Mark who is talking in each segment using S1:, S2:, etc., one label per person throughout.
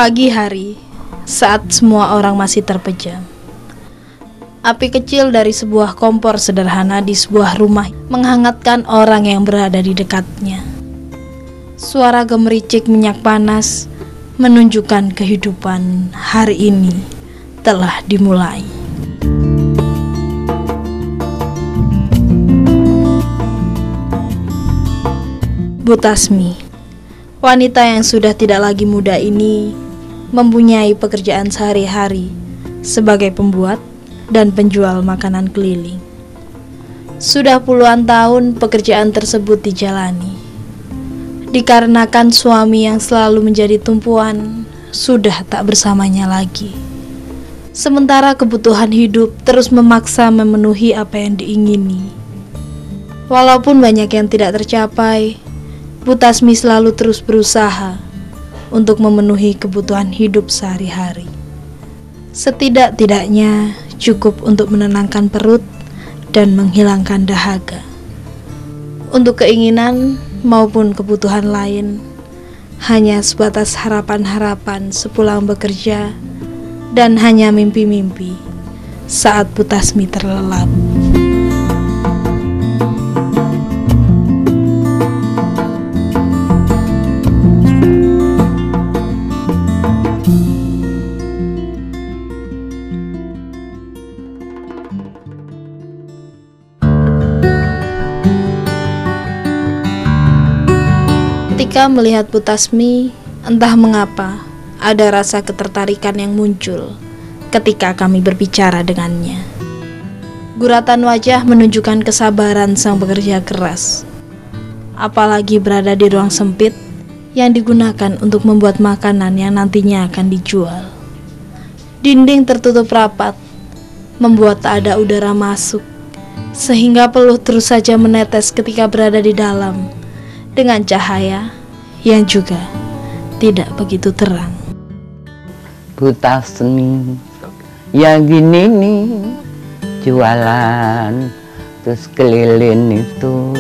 S1: Pagi hari, saat semua orang masih terpejam, api kecil dari sebuah kompor sederhana di sebuah rumah menghangatkan orang yang berada di dekatnya. Suara gemericik minyak panas menunjukkan kehidupan hari ini telah dimulai. Bu Tasmi, wanita yang sudah tidak lagi muda ini, mempunyai pekerjaan sehari-hari sebagai pembuat dan penjual makanan keliling. Sudah puluhan tahun pekerjaan tersebut dijalani. Dikarenakan suami yang selalu menjadi tumpuan sudah tak bersamanya lagi. Sementara kebutuhan hidup terus memaksa memenuhi apa yang diingini. Walaupun banyak yang tidak tercapai, Bu Tasmi selalu terus berusaha untuk memenuhi kebutuhan hidup sehari-hari. Setidak-tidaknya cukup untuk menenangkan perut dan menghilangkan dahaga. Untuk keinginan maupun kebutuhan lain, hanya sebatas harapan-harapan sepulang bekerja dan hanya mimpi-mimpi saat Bu Tasmi terlelap. Ketika melihat Bu Tasmi, entah mengapa ada rasa ketertarikan yang muncul ketika kami berbicara dengannya. Guratan wajah menunjukkan kesabaran sang pekerja keras, apalagi berada di ruang sempit yang digunakan untuk membuat makanan yang nantinya akan dijual. Dinding tertutup rapat, membuat tak ada udara masuk, sehingga peluh terus saja menetes ketika berada di dalam, dengan cahaya yang juga tidak begitu terang.
S2: Bu Tasmi, ya gini nih, jualan terus keliling itu,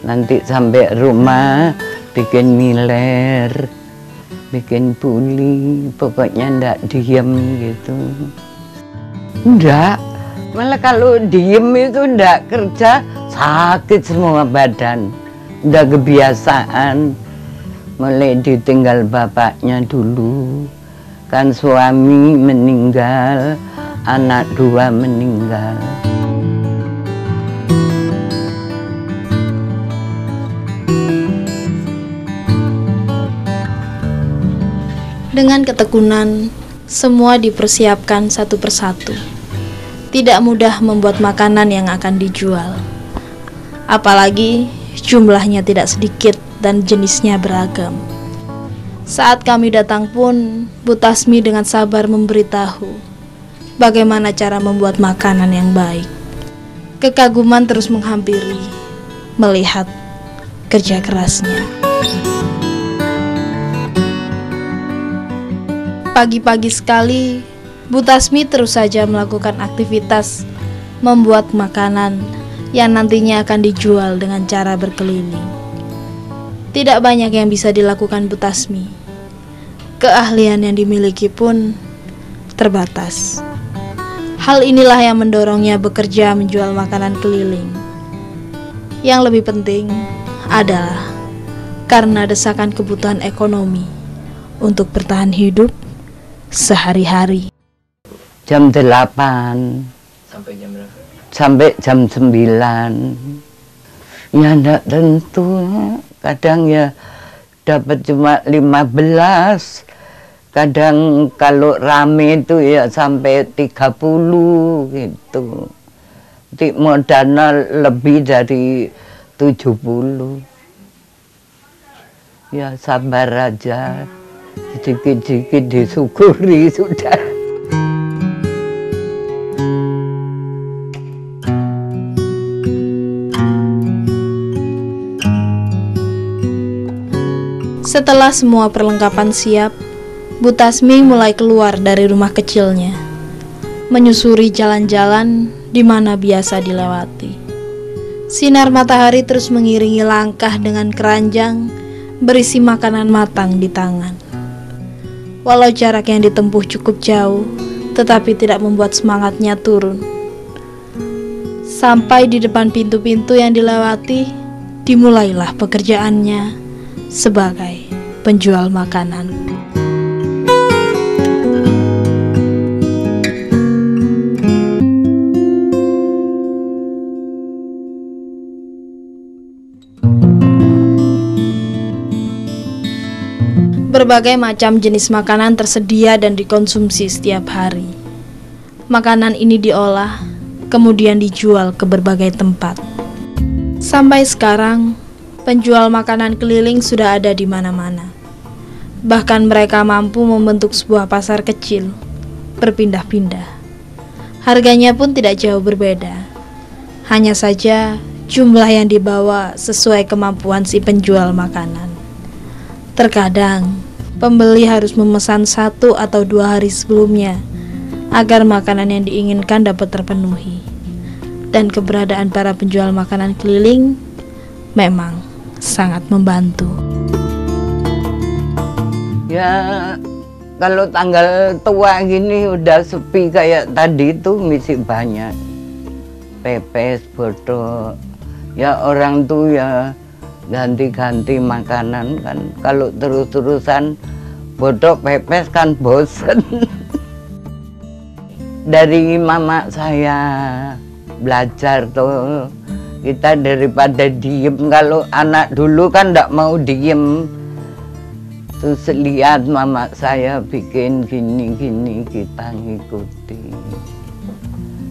S2: nanti sampai rumah bikin miler, bikin puli, pokoknya ndak diem gitu. Ndak, malah kalau diem itu ndak kerja, sakit semua badan. Udah kebiasaan, mulai ditinggal bapaknya dulu, kan suami meninggal, anak dua meninggal.
S1: Dengan ketekunan, semua dipersiapkan satu persatu. Tidak mudah membuat makanan yang akan dijual, apalagi jumlahnya tidak sedikit dan jenisnya beragam. Saat kami datang pun, Bu Tasmi dengan sabar memberitahu bagaimana cara membuat makanan yang baik. Kekaguman terus menghampiri melihat kerja kerasnya. Pagi-pagi sekali, Bu Tasmi terus saja melakukan aktivitas membuat makanan yang nantinya akan dijual dengan cara berkeliling. Tidak banyak yang bisa dilakukan Bu Tasmi. Keahlian yang dimiliki pun terbatas. Hal inilah yang mendorongnya bekerja menjual makanan keliling. Yang lebih penting adalah karena desakan kebutuhan ekonomi untuk bertahan hidup sehari-hari.
S2: Jam 8
S3: sampai jam berapa?
S2: Sampai jam 9. Ya enggak tentu, kadang ya dapat cuma 15, kadang kalau rame itu ya sampai 30 gitu. Modalnya lebih dari 70. Ya sabar aja, sedikit-sedikit disyukuri sudah.
S1: Setelah semua perlengkapan siap, Bu Tasmi mulai keluar dari rumah kecilnya, menyusuri jalan-jalan di mana biasa dilewati. Sinar matahari terus mengiringi langkah dengan keranjang berisi makanan matang di tangan. Walau jarak yang ditempuh cukup jauh, tetapi tidak membuat semangatnya turun. Sampai di depan pintu-pintu yang dilewati, dimulailah pekerjaannya sebagai penjual makanan. Berbagai macam jenis makanan tersedia dan dikonsumsi setiap hari. Makanan ini diolah, kemudian dijual ke berbagai tempat. Sampai sekarang, penjual makanan keliling sudah ada di mana-mana. Bahkan mereka mampu membentuk sebuah pasar kecil, berpindah-pindah. Harganya pun tidak jauh berbeda. Hanya saja jumlah yang dibawa sesuai kemampuan si penjual makanan. Terkadang, pembeli harus memesan 1 atau 2 hari sebelumnya agar makanan yang diinginkan dapat terpenuhi. Dan keberadaan para penjual makanan keliling memang sangat membantu.
S2: Ya, kalau tanggal tua gini udah sepi kayak tadi itu masih banyak. Pepes, bodoh. Ya orang tuh ya ganti-ganti makanan kan. Kalau terus-terusan bodoh pepes kan bosen. Dari mama saya belajar tuh, kita daripada diem. Kalau anak dulu kan ndak mau diem. Terus lihat mama saya bikin gini-gini, kita ngikuti.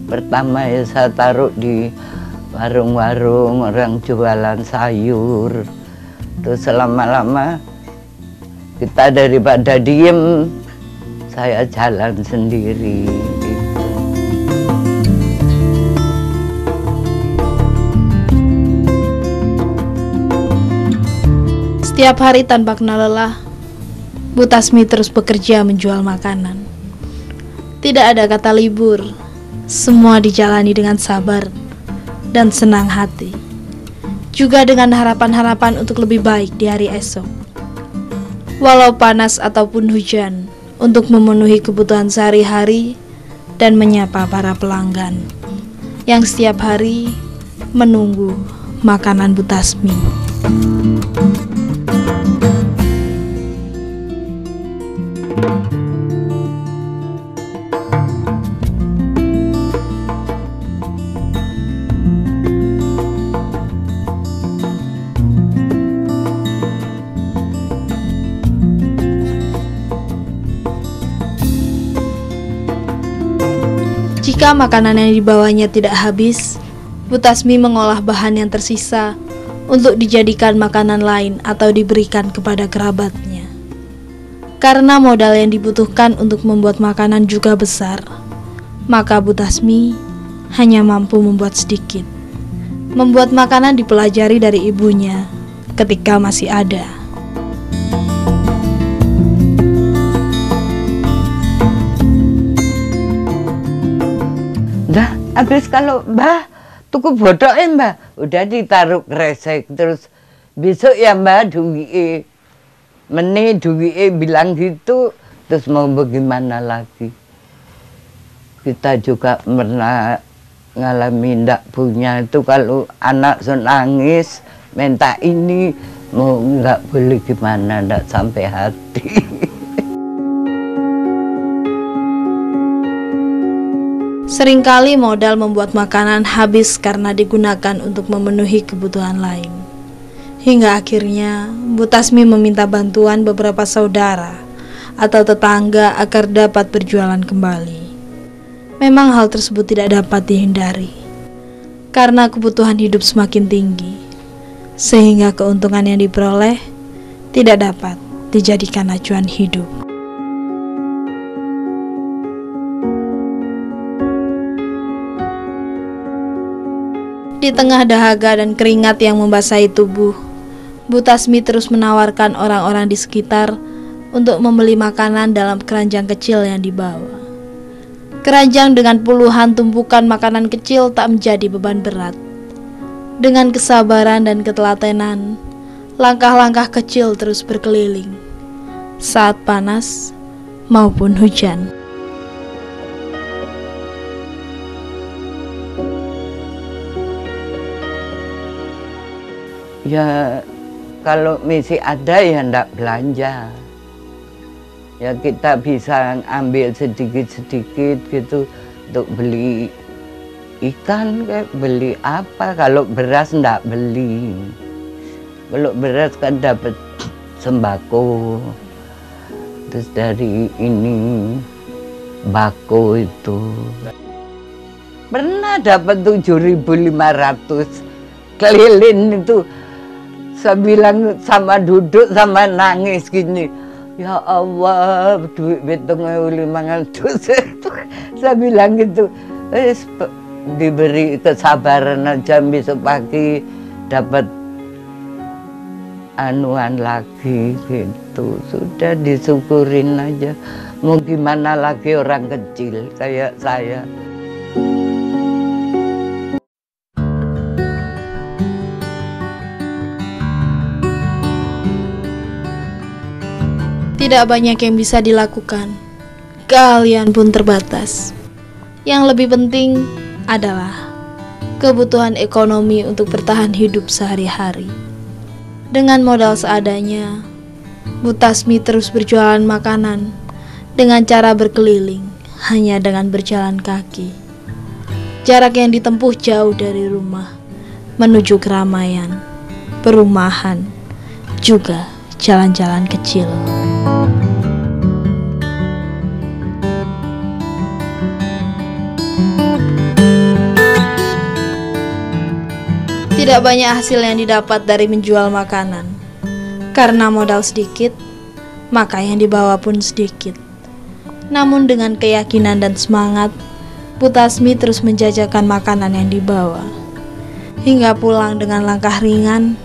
S2: Pertama ya saya taruh di warung-warung orang jualan sayur. Terus lama-lama kita daripada diem, saya jalan sendiri gitu.
S1: Setiap hari tanpa kenal lelah, Bu Tasmi terus bekerja menjual makanan. Tidak ada kata libur, semua dijalani dengan sabar dan senang hati, juga dengan harapan-harapan untuk lebih baik di hari esok. Walau panas ataupun hujan, untuk memenuhi kebutuhan sehari-hari dan menyapa para pelanggan yang setiap hari menunggu makanan Bu Tasmi. Jika makanan yang dibawanya tidak habis, Bu Tasmi mengolah bahan yang tersisa untuk dijadikan makanan lain atau diberikan kepada kerabatnya. Karena modal yang dibutuhkan untuk membuat makanan juga besar, maka Bu Tasmi hanya mampu membuat sedikit. Membuat makanan dipelajari dari ibunya ketika masih ada.
S2: Dah, habis kalau Mbah tuku bodoh Mbah, udah ditaruh kresek. Terus besok ya Mbah duwike meneh duwike bilang gitu. Terus mau bagaimana lagi? Kita juga pernah ngalami ndak punya itu, kalau anak nangis minta ini, mau nggak boleh gimana, ndak sampai hati.
S1: Seringkali modal membuat makanan habis karena digunakan untuk memenuhi kebutuhan lain. Hingga akhirnya Bu Tasmi meminta bantuan beberapa saudara atau tetangga agar dapat berjualan kembali. Memang hal tersebut tidak dapat dihindari, karena kebutuhan hidup semakin tinggi, sehingga keuntungan yang diperoleh tidak dapat dijadikan acuan hidup. Di tengah dahaga dan keringat yang membasahi tubuh, Bu Tasmi terus menawarkan orang-orang di sekitar untuk membeli makanan dalam keranjang kecil yang dibawa. Keranjang dengan puluhan tumpukan makanan kecil tak menjadi beban berat. Dengan kesabaran dan ketelatenan, langkah-langkah kecil terus berkeliling. Saat panas, maupun hujan.
S2: Ya kalau masih ada ya ndak belanja. Ya kita bisa ambil sedikit-sedikit gitu untuk beli ikan, kayak beli apa. Kalau beras ndak beli. Kalau beras kan dapat sembako. Terus dari ini bako itu. Pernah dapat 7.500 keliling itu. Saya bilang sama duduk sama nangis gini. Ya Allah, duit betong 500. Saya bilang gitu, diberi kesabaran aja besok pagi dapat anuan lagi gitu. Sudah disyukurin aja. Mau gimana lagi orang kecil kayak saya.
S1: Tidak banyak yang bisa dilakukan, keahlian pun terbatas. Yang lebih penting adalah kebutuhan ekonomi untuk bertahan hidup sehari-hari. Dengan modal seadanya, Bu Tasmi terus berjualan makanan dengan cara berkeliling, hanya dengan berjalan kaki. Jarak yang ditempuh jauh dari rumah, menuju keramaian, perumahan, juga jalan-jalan kecil. Tidak banyak hasil yang didapat dari menjual makanan. Karena modal sedikit, maka yang dibawa pun sedikit. Namun dengan keyakinan dan semangat, Bu Tasmi terus menjajakan makanan yang dibawa. Hingga pulang dengan langkah ringan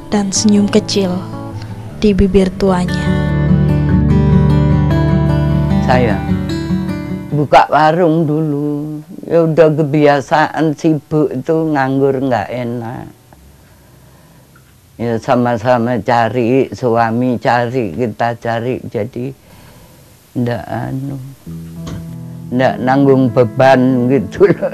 S1: dan senyum kecil di bibir tuanya.
S2: Saya buka warung dulu. Ya udah kebiasaan sibuk itu nganggur nggak enak. Ya sama-sama cari, suami cari, kita cari, jadi ndak nanggung beban gitu loh.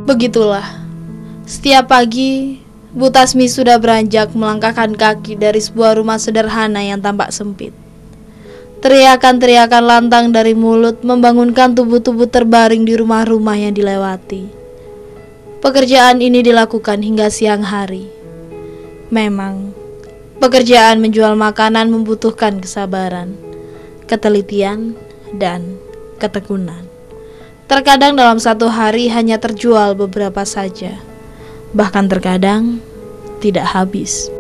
S1: Begitulah, setiap pagi Bu Tasmi sudah beranjak melangkahkan kaki dari sebuah rumah sederhana yang tampak sempit. Teriakan-teriakan lantang dari mulut membangunkan tubuh-tubuh terbaring di rumah-rumah yang dilewati. Pekerjaan ini dilakukan hingga siang hari. Memang, pekerjaan menjual makanan membutuhkan kesabaran, ketelitian, dan ketekunan. Terkadang dalam satu hari hanya terjual beberapa saja. Bahkan terkadang tidak habis.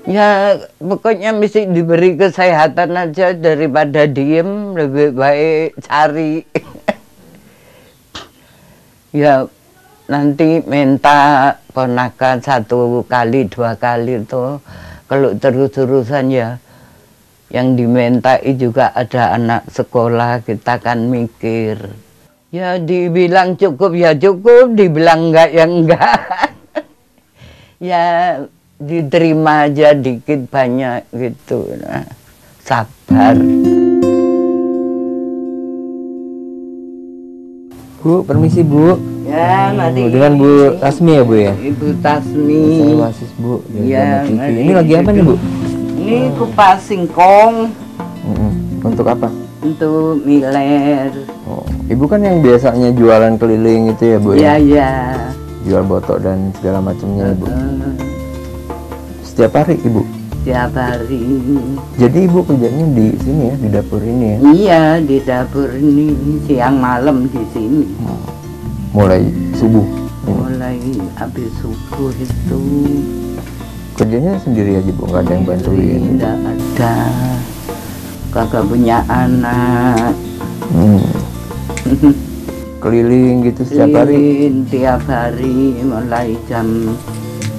S2: Ya pokoknya mesti diberi kesehatan aja daripada diem, lebih baik cari. Ya nanti minta ponakan 1 kali 2 kali tuh. Kalau terus-terusan ya yang dimintai juga ada anak sekolah, kita kan mikir. Ya dibilang cukup ya cukup, dibilang enggak ya enggak. Ya diterima aja dikit banyak gitu. Nah, sabar.
S3: Bu, permisi Bu.
S2: Ya, mari.
S3: Dengan Bu Tasmi ya Bu ya?
S2: Ibu Tasmi.
S3: Saya wasis Bu dari
S2: Ya,
S3: TV.
S2: mari.
S3: Ini lagi apa nih Bu?
S2: Ini kupas singkong
S3: Untuk apa?
S2: untuk miler.
S3: Oh, Ibu kan yang biasanya jualan keliling itu ya Bu
S2: Ya,
S3: ya?
S2: ya.
S3: Jual botok dan segala macamnya Ibu.
S2: Eh,
S3: Setiap hari Ibu?
S2: Tiap hari.
S3: Jadi Ibu kerjanya di sini ya, di dapur ini ya?
S2: Iya, di dapur ini siang malam di sini.
S3: Mulai subuh?
S2: Mulai habis subuh itu.
S3: Kerjanya sendiri aja Bu, nggak ada yang bantuin?
S2: Tidak ada. Kakak punya anak.
S3: Keliling gitu setiap hari?
S2: Tiap hari mulai jam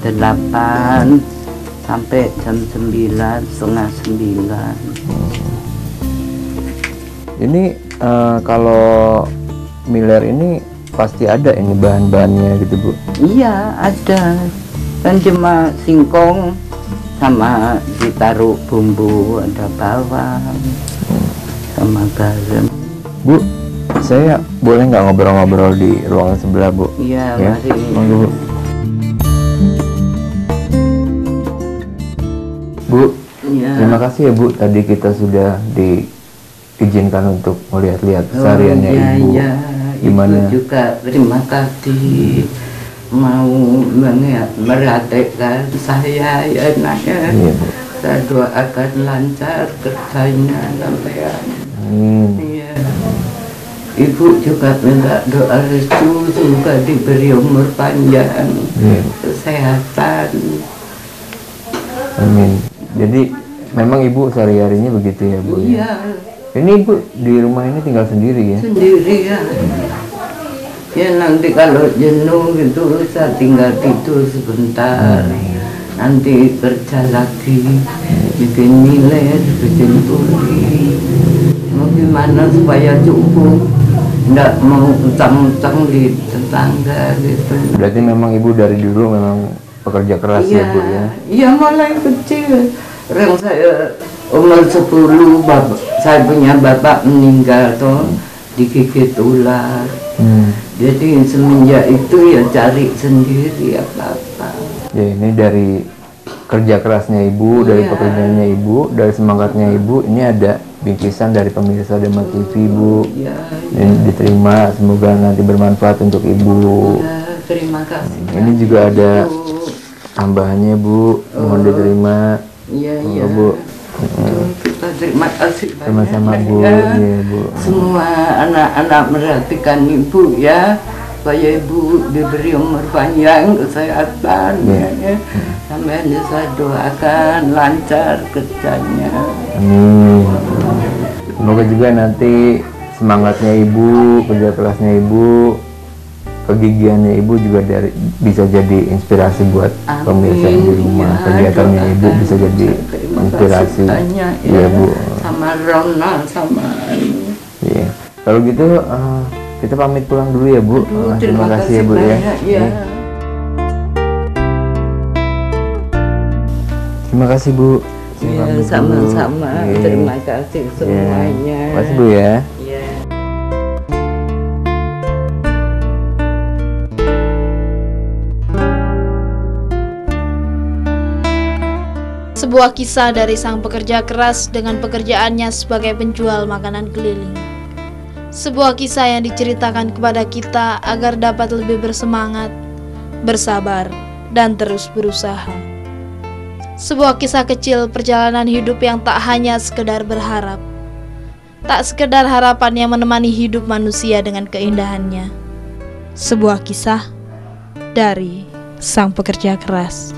S2: 8 sampai jam 9, setengah 9.
S3: Ini kalau Miller ini pasti ada ini bahan-bahannya gitu Bu?
S2: Iya ada, kan cuma singkong sama ditaruh bumbu, ada bawang sama garam.
S3: Bu, saya boleh nggak ngobrol-ngobrol di ruangan sebelah Bu?
S2: Iya,
S3: Ya,
S2: mari.
S3: monggo Bu. Bu,
S2: Iya.
S3: terima kasih ya Bu, tadi kita sudah diizinkan untuk melihat-lihat kesehariannya
S2: iya,
S3: Ibu.
S2: iya.
S3: Gimana?
S2: Ibu juga terima kasih mau merhatikan saya ya anaknya.
S3: Iya Bu.
S2: Saya doakan lancar kerjanya sampean. Iya. Ibu juga minta doa restu semoga diberi umur panjang,
S3: Iya.
S2: kesehatan.
S3: Amin. Jadi memang Ibu sehari-harinya begitu ya Bu? Ya?
S2: Iya,
S3: Ini Ibu di rumah ini tinggal sendiri ya?
S2: sendiri ya. Ya nanti kalau jenuh gitu saya tinggal tidur sebentar. Nanti kerja lagi, bikin milet, bikin tuli. Mau gimana supaya cukup, nggak mau utang-utang di tetangga gitu.
S3: Berarti memang Ibu dari dulu memang pekerja keras ya Bu ya?
S2: Iya mulai kecil. Orang saya umur 10, saya punya bapak meninggal tuh digigit ular. Jadi semenjak itu ya cari sendiri apa-apa.
S3: Ya ini dari kerja kerasnya Ibu, dari
S2: Iya.
S3: pekerjaannya Ibu, dari semangatnya Ibu. Ini ada bingkisan dari pemirsa Dema TV Bu.
S2: Ya,
S3: Ini diterima, semoga nanti bermanfaat untuk Ibu.
S2: ya, terima kasih.
S3: Ini juga ada
S2: Bu.
S3: tambahannya Bu, mohon diterima.
S2: Iya,
S3: Monggo,
S2: iya.
S3: Bu.
S2: Kita terima kasih banyak.
S3: Sama-sama Bu,
S2: ya.
S3: iya Bu.
S2: Semua anak-anak merhatikan ibu ya, supaya ibu diberi umur panjang, kesehatan.
S3: Iya.
S2: Ya. Sampai saya doakan lancar kerjanya.
S3: Amin. Semoga juga nanti semangatnya Ibu, kerja kerasnya Ibu, kegigihannya Ibu juga bisa jadi inspirasi buat
S2: Amin.
S3: pemirsa yang di rumah.
S2: Ya,
S3: Kegiatannya
S2: doakan.
S3: Ibu bisa jadi
S2: Terima
S3: inspirasi.
S2: kasih banyak
S3: Iya Bu.
S2: sama Rona sama
S3: Iya. Kalau gitu kita pamit pulang dulu ya Bu.
S2: Aduh,
S3: Terima kasih ya Bu ya.
S2: banyak, ya.
S3: Iya. Terima kasih Bu. Saya
S2: Iya,
S3: pamit dulu.
S2: sama-sama.
S3: Iya.
S2: Terima kasih semuanya.
S3: Terima kasih Bu ya.
S2: Iya.
S1: Sebuah kisah dari sang pekerja keras dengan pekerjaannya sebagai penjual makanan keliling. Sebuah kisah yang diceritakan kepada kita agar dapat lebih bersemangat, bersabar, dan terus berusaha. Sebuah kisah kecil perjalanan hidup yang tak hanya sekedar berharap, tak sekedar harapan yang menemani hidup manusia dengan keindahannya. Sebuah kisah dari sang pekerja keras.